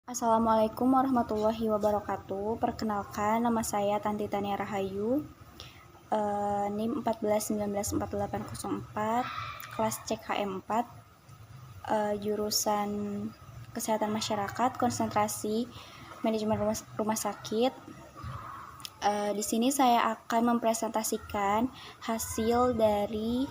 Assalamualaikum warahmatullahi wabarakatuh. Perkenalkan, nama saya Tanti Tania Rahayu, NIM 14194804, kelas CKM 4, jurusan Kesehatan Masyarakat, konsentrasi Manajemen Rumah Sakit. Di sini saya akan mempresentasikan hasil dari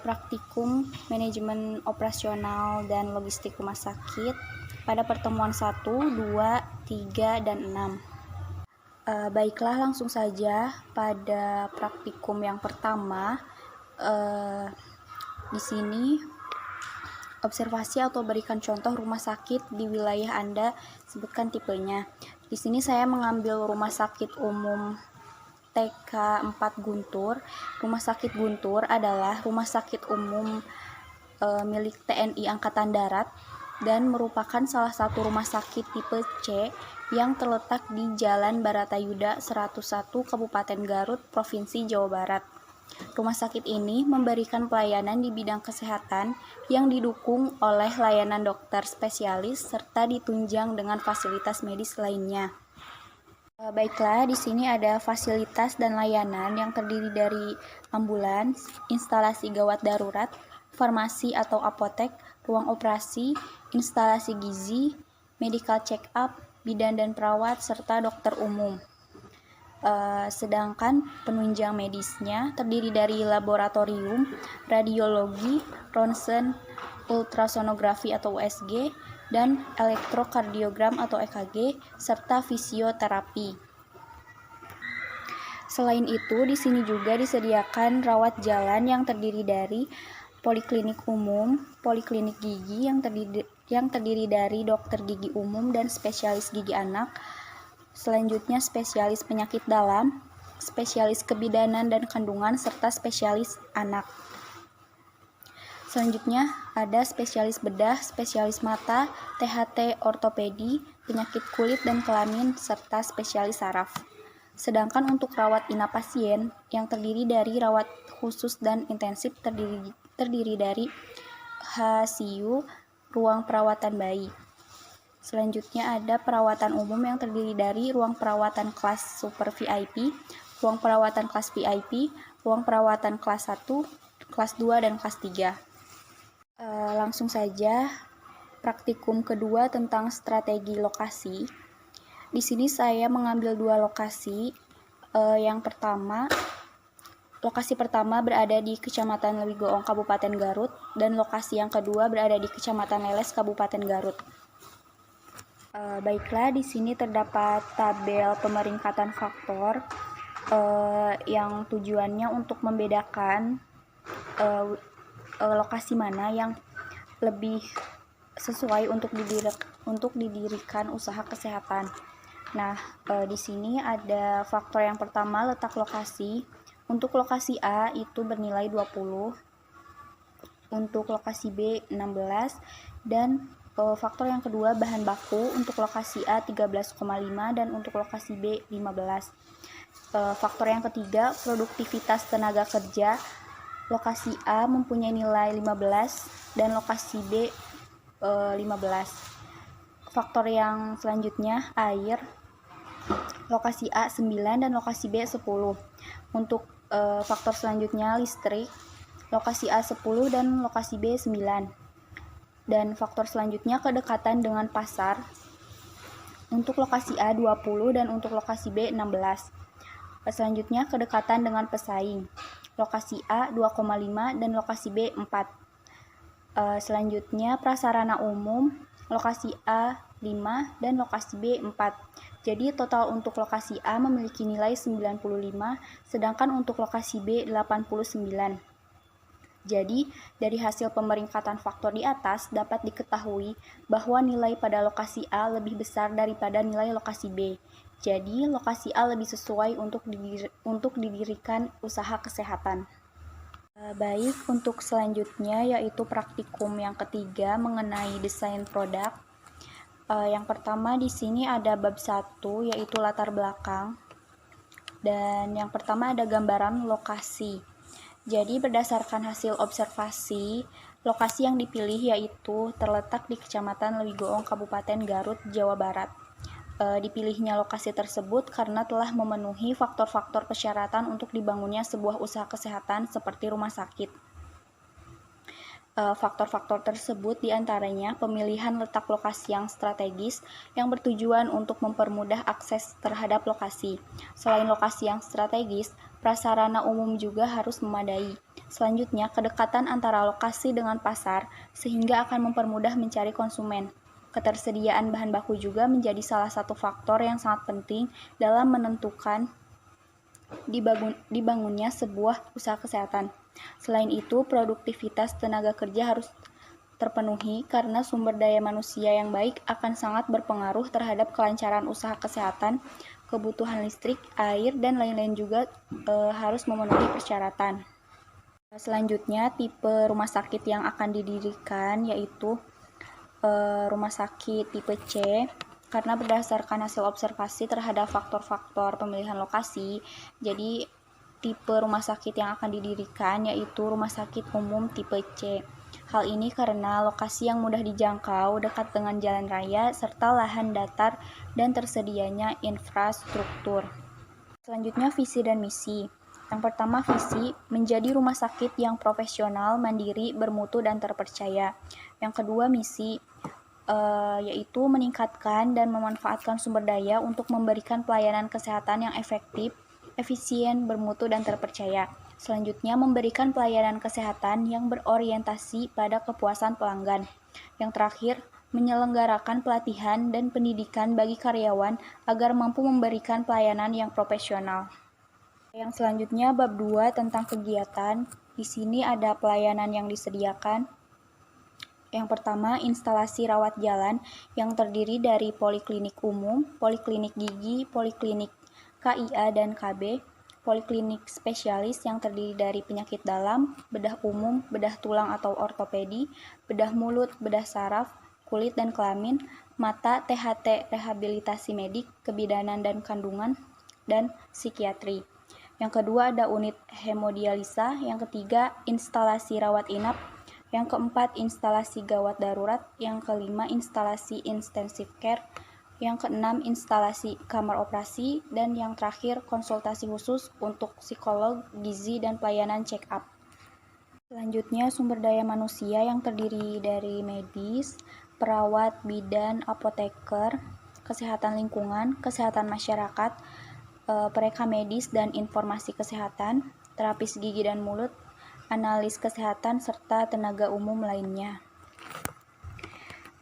praktikum manajemen operasional dan logistik rumah sakit pada pertemuan 1, 2, 3, dan 6. Baiklah, langsung saja pada praktikum yang pertama. Di sini observasi atau berikan contoh rumah sakit di wilayah Anda, sebutkan tipenya. Di sini saya mengambil rumah sakit umum TK 4 Guntur. Rumah sakit Guntur adalah rumah sakit umum milik TNI Angkatan Darat dan merupakan salah satu rumah sakit tipe C yang terletak di Jalan Baratayuda 101, Kabupaten Garut, Provinsi Jawa Barat. Rumah sakit ini memberikan pelayanan di bidang kesehatan yang didukung oleh layanan dokter spesialis serta ditunjang dengan fasilitas medis lainnya. Baiklah, di sini ada fasilitas dan layanan yang terdiri dari ambulans, instalasi gawat darurat, farmasi atau apotek, ruang operasi, instalasi gizi, medical check-up, bidan dan perawat, serta dokter umum. Sedangkan penunjang medisnya terdiri dari laboratorium, radiologi, ronsen, ultrasonografi atau USG, dan elektrokardiogram atau EKG, serta fisioterapi. Selain itu, di sini juga disediakan rawat jalan yang terdiri dari poliklinik umum, poliklinik gigi yang terdiri dari dokter gigi umum dan spesialis gigi anak. Selanjutnya spesialis penyakit dalam, spesialis kebidanan dan kandungan, serta spesialis anak. Selanjutnya ada spesialis bedah, spesialis mata, THT, ortopedi, penyakit kulit dan kelamin, serta spesialis saraf. Sedangkan untuk rawat inap pasien yang terdiri dari rawat khusus dan intensif terdiri dari HCU, ruang perawatan bayi. Selanjutnya ada perawatan umum yang terdiri dari ruang perawatan kelas super VIP, ruang perawatan kelas VIP, ruang perawatan kelas 1, kelas 2, dan kelas 3. Langsung saja praktikum kedua tentang strategi lokasi. Di sini saya mengambil dua lokasi. Lokasi pertama berada di Kecamatan Lewigoong, Kabupaten Garut, dan lokasi yang kedua berada di Kecamatan Leles, Kabupaten Garut. Baiklah, di sini terdapat tabel pemeringkatan faktor yang tujuannya untuk membedakan lokasi mana yang lebih sesuai untuk didirikan usaha kesehatan. Nah, di sini ada faktor yang pertama, letak lokasi. Untuk lokasi A itu bernilai 20, untuk lokasi B 16, dan faktor yang kedua, bahan baku. Untuk lokasi A 13,5 dan untuk lokasi B 15. Faktor yang ketiga, produktivitas tenaga kerja. Lokasi A mempunyai nilai 15 dan lokasi B 15. Faktor yang selanjutnya, air. Lokasi A 9 dan lokasi B 10. Untuk faktor selanjutnya, listrik. Lokasi A 10 dan lokasi B 9. Dan faktor selanjutnya, kedekatan dengan pasar. Untuk lokasi A 20 dan untuk lokasi B 16. Selanjutnya, kedekatan dengan pesaing. Lokasi A 2,5 dan lokasi B 4. Selanjutnya, prasarana umum. Lokasi A 5 dan lokasi B 4. Jadi total untuk lokasi A memiliki nilai 95, sedangkan untuk lokasi B 89. Jadi, dari hasil pemeringkatan faktor di atas dapat diketahui bahwa nilai pada lokasi A lebih besar daripada nilai lokasi B. Jadi, lokasi A lebih sesuai untuk didirikan usaha kesehatan. Baik, untuk selanjutnya yaitu praktikum yang ketiga mengenai desain produk. Yang pertama di sini ada bab 1 yaitu latar belakang. Dan yang pertama ada gambaran lokasi. Jadi berdasarkan hasil observasi Lokasi yang dipilih yaitu terletak di Kecamatan Lewigoong, Kabupaten Garut, Jawa Barat. Dipilihnya lokasi tersebut karena telah memenuhi faktor-faktor persyaratan untuk dibangunnya sebuah usaha kesehatan seperti rumah sakit. Faktor-faktor tersebut diantaranya pemilihan letak lokasi yang strategis yang bertujuan untuk mempermudah akses terhadap lokasi. Selain lokasi yang strategis, prasarana umum juga harus memadai. Selanjutnya, kedekatan antara lokasi dengan pasar sehingga akan mempermudah mencari konsumen. Ketersediaan bahan baku juga menjadi salah satu faktor yang sangat penting dalam menentukan dibangunnya sebuah usaha kesehatan. Selain itu, produktivitas tenaga kerja harus terpenuhi karena sumber daya manusia yang baik akan sangat berpengaruh terhadap kelancaran usaha kesehatan. Kebutuhan listrik, air, dan lain-lain juga harus memenuhi persyaratan. Selanjutnya, tipe rumah sakit yang akan didirikan yaitu rumah sakit tipe C, karena berdasarkan hasil observasi terhadap faktor-faktor pemilihan lokasi, jadi tipe rumah sakit yang akan didirikan yaitu rumah sakit umum tipe C. Hal ini karena lokasi yang mudah dijangkau, dekat dengan jalan raya, serta lahan datar dan tersedianya infrastruktur. Selanjutnya, visi dan misi. Yang pertama, visi, menjadi rumah sakit yang profesional, mandiri, bermutu, dan terpercaya. Yang kedua, misi, yaitu meningkatkan dan memanfaatkan sumber daya untuk memberikan pelayanan kesehatan yang efektif, efisien, bermutu, dan terpercaya. Selanjutnya, memberikan pelayanan kesehatan yang berorientasi pada kepuasan pelanggan. Yang terakhir, menyelenggarakan pelatihan dan pendidikan bagi karyawan agar mampu memberikan pelayanan yang profesional. Yang selanjutnya, bab 2 tentang kegiatan. Di sini ada pelayanan yang disediakan. Yang pertama, instalasi rawat jalan yang terdiri dari poliklinik umum, poliklinik gigi, poliklinik KIA dan KB, poliklinik spesialis yang terdiri dari penyakit dalam, bedah umum, bedah tulang atau ortopedi, bedah mulut, bedah saraf, kulit dan kelamin, mata, THT, rehabilitasi medik, kebidanan dan kandungan, dan psikiatri. Yang kedua ada unit hemodialisa, yang ketiga instalasi rawat inap, yang keempat, instalasi gawat darurat. Yang kelima, instalasi intensive care. Yang keenam, instalasi kamar operasi. Dan yang terakhir, konsultasi khusus untuk psikolog, gizi, dan pelayanan check-up. Selanjutnya, sumber daya manusia yang terdiri dari medis, perawat, bidan, apoteker, kesehatan lingkungan, kesehatan masyarakat, pereka medis dan informasi kesehatan, terapis gigi dan mulut, analis kesehatan, serta tenaga umum lainnya.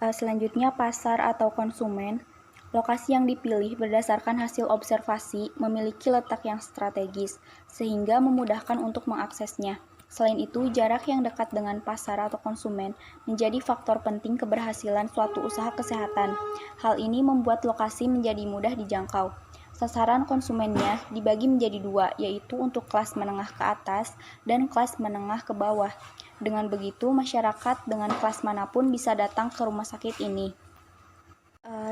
Selanjutnya, pasar atau konsumen. Lokasi yang dipilih berdasarkan hasil observasi memiliki letak yang strategis, sehingga memudahkan untuk mengaksesnya. Selain itu, jarak yang dekat dengan pasar atau konsumen menjadi faktor penting keberhasilan suatu usaha kesehatan. Hal ini membuat lokasi menjadi mudah dijangkau. Sasaran konsumennya dibagi menjadi dua, yaitu untuk kelas menengah ke atas dan kelas menengah ke bawah. Dengan begitu, masyarakat dengan kelas manapun bisa datang ke rumah sakit ini.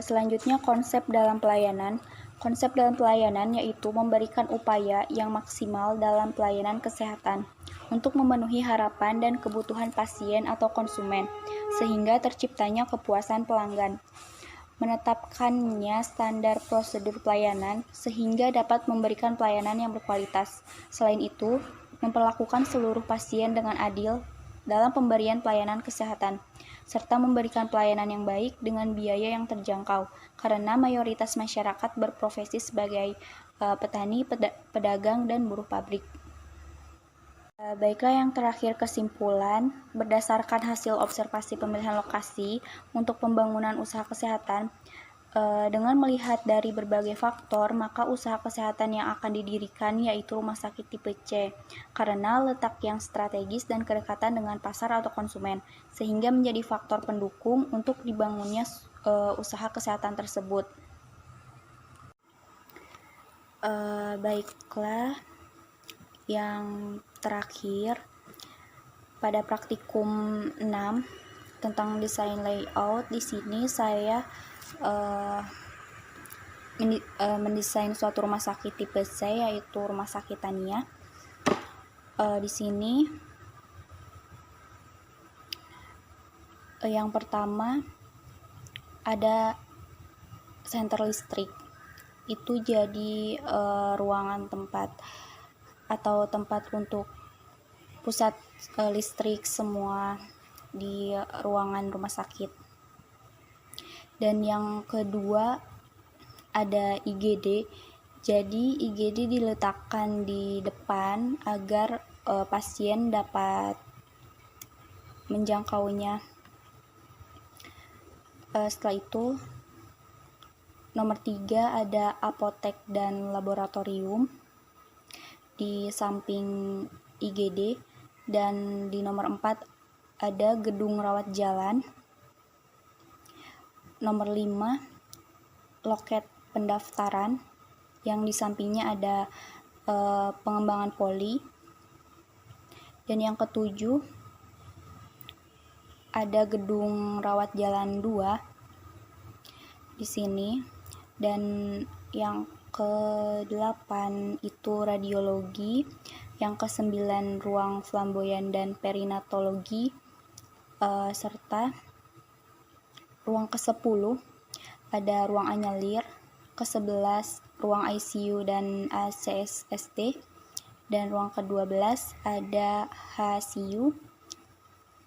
Selanjutnya, konsep dalam pelayanan. Konsep dalam pelayanan yaitu memberikan upaya yang maksimal dalam pelayanan kesehatan untuk memenuhi harapan dan kebutuhan pasien atau konsumen, sehingga terciptanya kepuasan pelanggan. Menetapkannya standar prosedur pelayanan sehingga dapat memberikan pelayanan yang berkualitas. Selain itu, memperlakukan seluruh pasien dengan adil dalam pemberian pelayanan kesehatan, serta memberikan pelayanan yang baik dengan biaya yang terjangkau, karena mayoritas masyarakat berprofesi sebagai petani, pedagang, dan buruh pabrik. Baiklah, yang terakhir kesimpulan, berdasarkan hasil observasi pemilihan lokasi untuk pembangunan usaha kesehatan, dengan melihat dari berbagai faktor, maka usaha kesehatan yang akan didirikan yaitu rumah sakit tipe C, karena letak yang strategis dan kedekatan dengan pasar atau konsumen, sehingga menjadi faktor pendukung untuk dibangunnya usaha kesehatan tersebut. Baiklah, yang terakhir, pada praktikum 6 tentang desain layout, di sini saya mendesain suatu rumah sakit tipe C, yaitu rumah sakit Tania. Di sini Yang pertama ada senter listrik. Itu jadi ruangan tempat atau tempat untuk pusat listrik semua di ruangan rumah sakit. Dan yang kedua ada IGD. Jadi IGD diletakkan di depan agar pasien dapat menjangkaunya. Setelah itu nomor 3 ada apotek dan laboratorium di samping IGD, dan di nomor 4 ada gedung rawat jalan. Nomor 5 loket pendaftaran yang di sampingnya ada pengembangan poli. Dan yang ketujuh ada gedung rawat jalan 2 di sini. Dan yang ke-8 itu radiologi, yang ke-9 ruang flamboyan dan perinatologi, serta ruang ke-10 ada ruang anyalir, ke-11 ruang ICU dan ACST, dan ruang ke-12 ada HCU,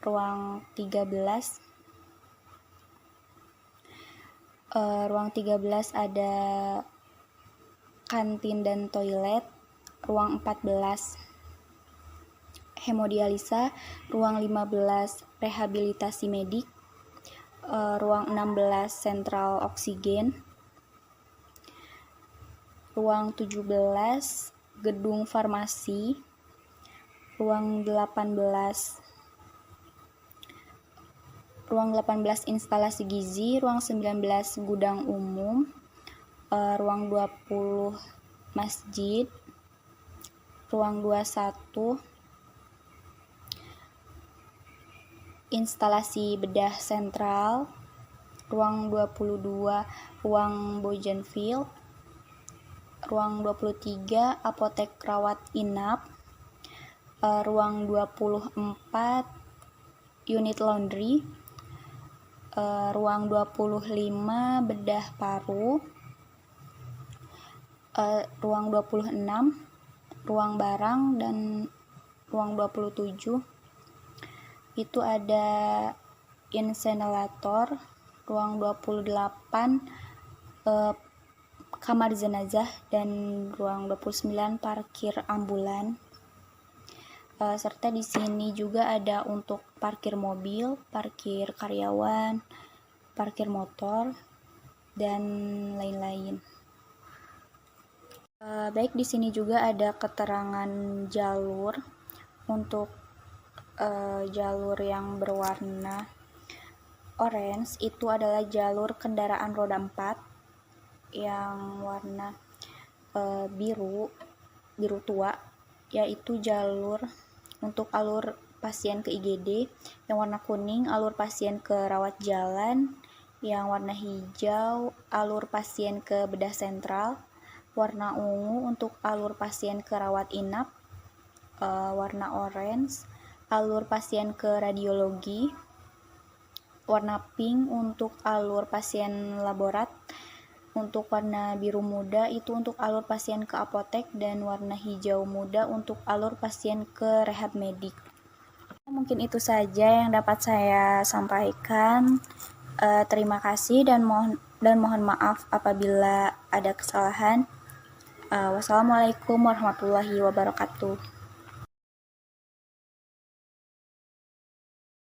ruang 13 ada kantin dan toilet, ruang 14 hemodialisa, ruang 15 rehabilitasi medik, ruang 16 sentral oksigen, ruang 17 gedung farmasi, ruang 18 instalasi gizi, ruang 19 gudang umum, ruang 20 masjid, ruang 21 instalasi bedah sentral, ruang 22 ruang Bougainville, ruang 23 apotek rawat inap, ruang 24 unit laundry, ruang 25 bedah paru, ruang 26 ruang barang, dan ruang 27 itu ada insenerator, ruang 28 kamar jenazah, dan ruang 29 parkir ambulan. Serta di sini juga ada untuk parkir mobil, parkir karyawan, parkir motor, dan lain-lain. Baik, di sini juga ada keterangan jalur. Untuk jalur yang berwarna orange itu adalah jalur kendaraan roda 4, yang warna biru tua yaitu jalur untuk alur pasien ke IGD, yang warna kuning alur pasien ke rawat jalan, yang warna hijau alur pasien ke bedah sentral, warna ungu untuk alur pasien ke rawat inap, warna orange alur pasien ke radiologi, warna pink untuk alur pasien laborat, untuk warna biru muda itu untuk alur pasien ke apotek, dan warna hijau muda untuk alur pasien ke rehab medik. Mungkin itu saja yang dapat saya sampaikan. Terima kasih dan mohon maaf apabila ada kesalahan. Wassalamualaikum warahmatullahi wabarakatuh.